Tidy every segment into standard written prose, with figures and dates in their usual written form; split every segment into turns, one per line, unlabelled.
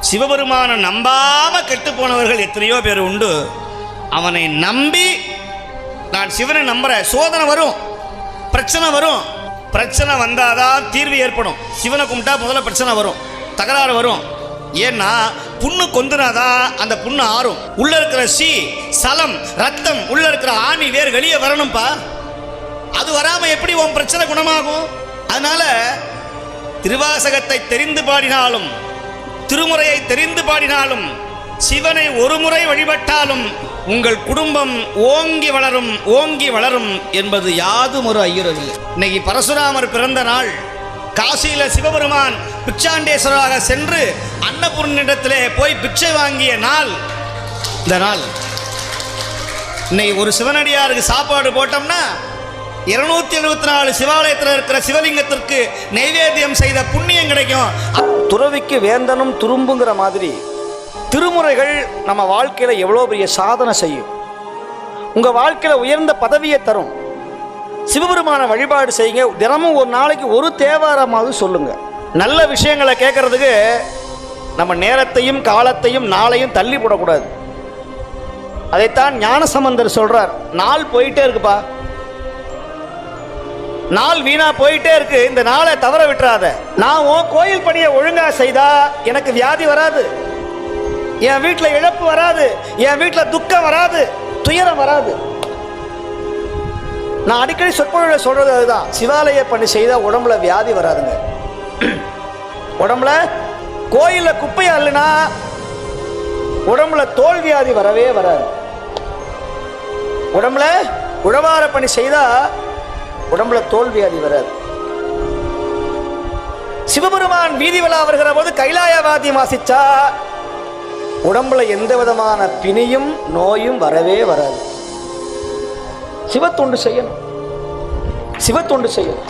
சிவபெருமானை நம்பாம கெட்டு போனவர்கள் எத்தனையோ பேர் உண்டு. அவனை நம்பி நான் சிவனை நம்புறேன், சோதனை வரும், பிரச்சனை வரும், பிரச்சனை வந்தாதான் தீர்வு ஏற்படும். சிவனை கும்பிட்டா முதல்ல பிரச்சனை வரும், தகராறு வரும். ஏன்னா புண்ணு கொந்துனாதான் அந்த புண்ணு ஆறும். உள்ள இருக்கிற சலம் ரத்தம் உள்ள இருக்கிற ஆணி வேர் வெளியே வரணும்பா. அது வராம எப்படி உன் பிரச்சனை குணமாகும்? அதனால திருவாசகத்தை தெரிந்து பாடினாலும் திருமுறையை தெரிந்து பாடினாலும் சிவனை ஒரு முறை வழிபட்டாலும் உங்கள் குடும்பம் ஓங்கி வளரும், ஓங்கி வளரும் என்பது யாதும் ஒரு ஐயுறவில்லை. இன்னைக்கு பரசுராமர் பிறந்த நாள். காசியில சிவபெருமான் பிச்சாண்டேஸ்வராக சென்று அன்னபூர்ணிடத்திலே போய் பிச்சை வாங்கிய நாள் இந்த நாள். இன்னைக்கு ஒரு சிவனடியாருக்கு சாப்பாடு போட்டோம்னா 274 சிவாலயத்தில் இருக்கிற சிவலிங்கத்திற்கு நைவேத்தியம் செய்த புண்ணியம் கிடைக்கும்.
துறவிக்கு வேந்தனும் துரும்புங்கிற மாதிரி திருமுறைகள் நம்ம வாழ்க்கையில் எவ்வளோ பெரிய சாதனை செய்யும். உங்கள் வாழ்க்கையில் உயர்ந்த பதவியை தரும். சிவபெருமான வழிபாடு செய்யுங்க. தினமும் ஒரு நாளைக்கு ஒரு தேவாரமாவது சொல்லுங்க. நல்ல விஷயங்களை கேட்கறதுக்கு நம்ம நேரத்தையும் காலத்தையும் நாளையும் தள்ளி போடக்கூடாது. அதைத்தான் ஞானசம்பந்தர் சொல்றார். நாள் போயிட்டே இருக்குப்பா, நாள் வீணா போயிட்டே இருக்கு, இந்த நாளை தவற விட்டுறாத. நான் உன் கோயில் பணியை ஒழுங்கா செய்தா எனக்கு வியாதி வராது, என் வீட்டில் இழப்பு வராது, என் வீட்டில் துக்கம் வராது, துயரம் வராது. நான் அடிக்கடி சொற்பொழிவில் சொல்றது அதுதான். சிவாலய பணி செய்தா உடம்புல வியாதி வராதுங்க. உடம்புல கோயில்ல குப்பையா இல்லைன்னா உடம்புல தோல் வியாதி வரவே வராது. உடம்புல உழவார பணி செய்தா உடம்புல தோல் வியாதி வராது. சிவபெருமான் வீதி விழா வருகிற போது கைலாயவாதி வாசிச்சா உடம்புல எந்த விதமான பிணியும் நோயும் வரவே வராது. சிவத்தொண்டு செய்யணும், சிவத்தொண்டு செய்யணும்.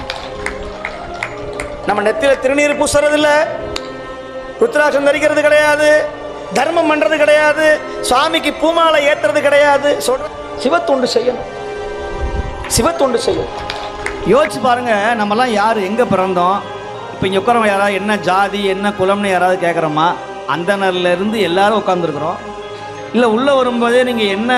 நம்ம நெத்தியில திருநீர் பூசுறது இல்லை, ருத்ராட்சம் தரிக்கிறது கிடையாது, தர்மம் பண்றது கிடையாது, சுவாமிக்கு பூமாலை ஏற்றுறது கிடையாது. சொல்ற சிவத்தொண்டு செய்யணும், சிவத்தொண்டு செய்யணும். யோசிச்சு பாருங்க, நம்மலாம் யார், எங்கே பிறந்தோம்? இப்போ இங்கே உட்காரவங்க யாராவது என்ன ஜாதி என்ன குலம்னு யாராவது கேட்குறோமா? அந்தனர்லேருந்து எல்லாரும் உட்காந்துருக்குறோம். இல்லை உள்ளே வரும்போதே நீங்கள் என்ன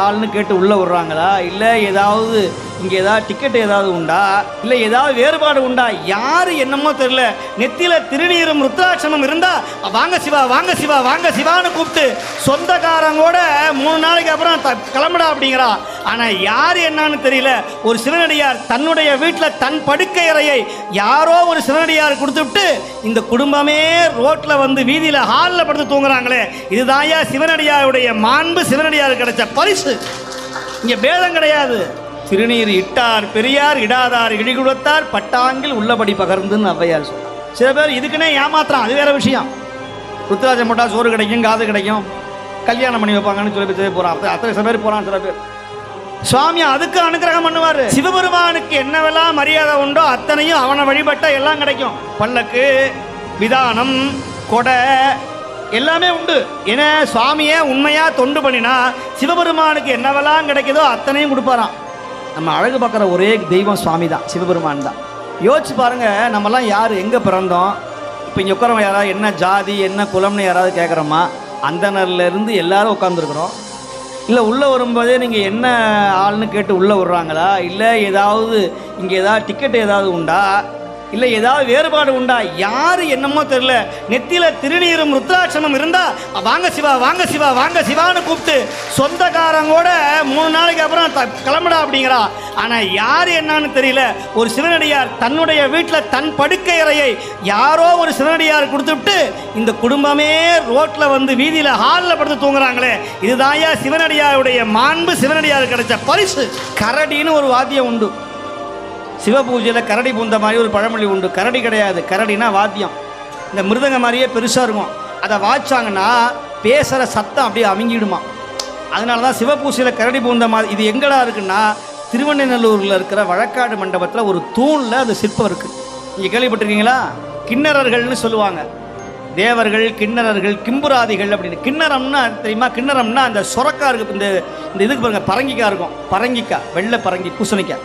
ஆள்னு கேட்டு உள்ளே விட்றாங்களா? இல்லை ஏதாவது இங்கே ஏதாவது டிக்கெட் ஏதாவது உண்டா? இல்லை ஏதாவது வேறுபாடு உண்டா? யார் என்னமோ தெரியல, நெத்தியில் திருநீரும் ருத்ராட்சமும் இருந்தால் வாங்க சிவா வாங்க சிவா வாங்க சிவான்னு கூப்பிட்டு சொந்தக்காரங்கோட 3 நாளைக்கு அப்புறம் கிளம்புடா அப்படிங்கிறா. ஆனால் யார் என்னன்னு தெரியல. ஒரு சிவனடியார் தன்னுடைய வீட்டில் தன் படுக்கை அறையை யாரோ ஒரு சிவனடியார் கொடுத்துவிட்டு இந்த குடும்பமே ரோட்டில் வந்து வீதியில் ஹாலில் படுத்து தூங்குறாங்களே, இதுதாயா சிவனடியாருடைய மாண்பு, சிவனடியார் கிடைச்ச பரிசு. இங்கே பேதம் கிடையாது. திருநீர் இட்டார் பெரியார், இடாதார் இடிகுடத்தார், பட்டாங்கில் உள்ளபடி பகர்ந்துன்னு ஔவையார் சொல்றார். சில பேர் இதுக்குன்னே ஏமாத்திரம், அது வேற விஷயம். ருத்ராஜம் போட்டால் சோறு கிடைக்கும், காது கிடைக்கும், கல்யாணம் பண்ணி வைப்பாங்கன்னு சொல்லி பேர் போகிறான். அத்தனை சில பேர் போகிறான். சில பேர் சுவாமி அதுக்கு அனுகிரகம் பண்ணுவார். சிவபெருமானுக்கு என்னவெல்லாம் மரியாதை உண்டோ அத்தனையும் அவனை வழிபட்ட எல்லாம் கிடைக்கும். பல்லக்கு, விதானம், கொடை எல்லாமே உண்டு. ஏன்னா சுவாமியை உண்மையா தொண்டு பண்ணினா சிவபெருமானுக்கு என்னவெல்லாம் கிடைக்குதோ அத்தனையும் கொடுப்பாராம். நம்ம அழகு பார்க்குற ஒரே தெய்வம் சுவாமி தான், சிவபெருமான் தான். யோசிச்சு பாருங்க, நம்மலாம் யார், எங்கே பிறந்தோம்? இப்போ இங்கே உட்காரவங்க யாராவது என்ன ஜாதி என்ன குலம்னு யாராவது கேட்குறோமா? அந்தனர்லேருந்து எல்லாரும் உட்காந்துருக்குறோம். இல்லை உள்ளே வரும்போதே நீங்கள் என்ன ஆள்னு கேட்டு உள்ளே விட்றாங்களா? இல்லை ஏதாவது இங்கே ஏதாவது டிக்கெட் ஏதாவது உண்டா? இல்லை ஏதாவது வேறுபாடு உண்டா? யார் என்னமோ தெரியல, நெத்தியில் திருநீரும் ருத்ராட்சமும் இருந்தால் வாங்க சிவா வாங்க சிவா வாங்க சிவான்னு கூப்பிட்டு சொந்தக்காரங்கோட 3 நாளைக்கு அப்புறம் கிளம்புடா அப்படிங்கிறா. ஆனால் யார் என்னன்னு தெரியல. ஒரு சிவனடியார் தன்னுடைய வீட்டில் தன் படுக்கை அறையை யாரோ ஒரு சிவனடியார் கொடுத்துவிட்டு இந்த குடும்பமே ரோட்டில் வந்து வீதியில் ஹாலில் படுத்து தூங்குறாங்களே, இதுதாயா சிவனடியாருடைய மாண்பு, சிவனடியார் கிடைச்ச பரிசு. கரடின்னு ஒரு வாத்தியம் உண்டு. சிவ பூஜையில் கரடி பூந்த மாதிரி ஒரு பழமொழி உண்டு. கரடி கிடையாது, கரடினா வாத்தியம். இந்த மிருதங்க மாதிரியே பெருசாக இருக்கும். அதை வாய்ச்சாங்கன்னா பேசுகிற சத்தம் அப்படியே அமுங்கிடுமா. அதனால தான் சிவபூஜையில் கரடி பூந்த மாதிரி. இது எங்கடா இருக்குன்னா திருவண்ணநல்லூரில் இருக்கிற வழக்காடு மண்டபத்தில் ஒரு தூணில் அது சிற்பம் இருக்குது. நீங்கள் கேள்விப்பட்டிருக்கீங்களா? கிண்ணறர்கள்னு சொல்லுவாங்க. தேவர்கள், கிண்ணறர்கள், கிம்புராதிகள் அப்படின்னு. கிண்ணறம்னா தெரியுமா? கிண்ணறம்னா அந்த சொரக்கா இருக்குது. இந்த இதுக்கு பாருங்க, பரங்கிக்காய் இருக்கும். பரங்கிக்காய், வெள்ளை பரங்கி, பூசணிக்காய்.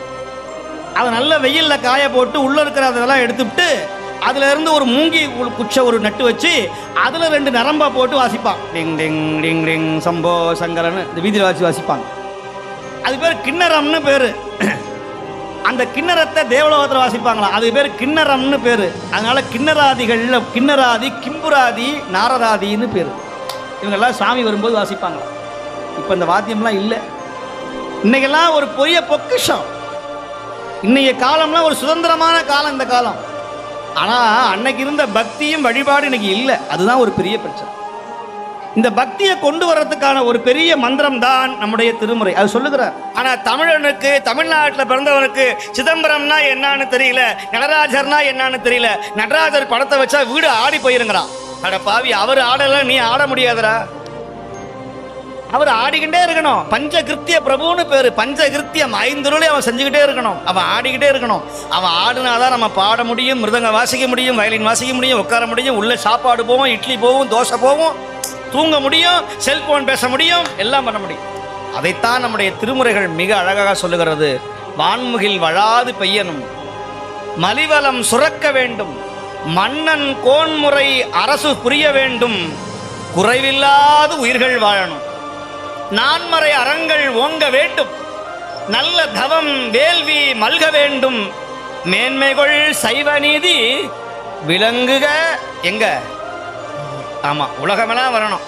அதை நல்ல வெயிலில் காய போட்டு உள்ளே இருக்கிற அதெல்லாம் எடுத்துவிட்டு அதுல இருந்து ஒரு மூங்கி குச்சை ஒரு நட்டு வச்சு அதுல 2 நரம்பா போட்டு வாசிப்பான். டிங் டிங் டிங் டிங் சம்போ சங்கரன்னு இந்த வீதியில் வாசிப்பாங்க. அது பேர் கிண்ணரம்னு பேரு. அந்த கிண்ணரத்தை தேவலோகத்தில் வாசிப்பாங்களாம், அது பேர் கிண்ணரம்னு பேரு. அதனால கிண்ணராதிகள்ல கிண்ணராதி, கிம்புராதி, நாரதாதின்னு பேரு. இவங்கெல்லாம் சாமி வரும்போது வாசிப்பாங்களாம். இப்போ இந்த வாத்தியம்லாம் இல்லை. இன்னைக்கெல்லாம் ஒரு பெரிய பொக்கிஷம். இன்னைய காலம்லாம் ஒரு சுதந்திரமான காலம் இந்த காலம். ஆனால் அன்னைக்கு இருந்த பக்தியும் வழிபாடு இன்னைக்கு இல்லை. அதுதான் ஒரு பெரிய பிரச்சனை. இந்த பக்தியை கொண்டு வர்றதுக்கான ஒரு பெரிய மந்திரம் தான் நம்முடைய திருமுறை. அது சொல்லுகிறார். ஆனால் தமிழனுக்கு, தமிழ்நாட்டில் பிறந்தவனுக்கு சிதம்பரம்னா என்னன்னு தெரியல, நடராஜர்னா என்னன்னு தெரியல. நடராஜர் படத்தை வச்சா வீடு ஆடி போயிருங்கிறான். அட பாவி, அவர் ஆடல, நீ ஆட முடியாதுடா. அவர் ஆடிக்கிட்டே இருக்கணும். பஞ்சகிருத்திய பிரபுன்னு பேரு. பஞ்சகிருத்தியம் 5 ரூபாய் அவன் செஞ்சுக்கிட்டே இருக்கணும். அவன் ஆடிக்கிட்டே இருக்கணும். அவன் ஆடினாதான் நம்ம பாட முடியும், மிருதங்க வாசிக்க முடியும், வயலின் வாசிக்க முடியும், உட்கார முடியும், உள்ள சாப்பாடு போவோம், இட்லி போவோம், தோசை போவோம், தூங்க முடியும், செல்போன் பேச முடியும், எல்லாம் பண்ண முடியும். அதைத்தான் நம்முடைய திருமுறைகள் மிக அழகாக சொல்லுகிறது. வான்முகில் வழாது பெய்யணும், மலிவலம் சுரக்க வேண்டும், மன்னன் கோன்முறை அரசு புரிய வேண்டும், குறைவில்லாத உயிர்கள் வாழணும், நான்மறை அறங்கள் ஓங்க வேண்டும், நல்ல தவம் வேள்வி மல்க வேண்டும், மேன்மைகள் சைவ நீதி விளங்குக. எங்க? ஆமா, உலகமெல்லாம் வரணும்.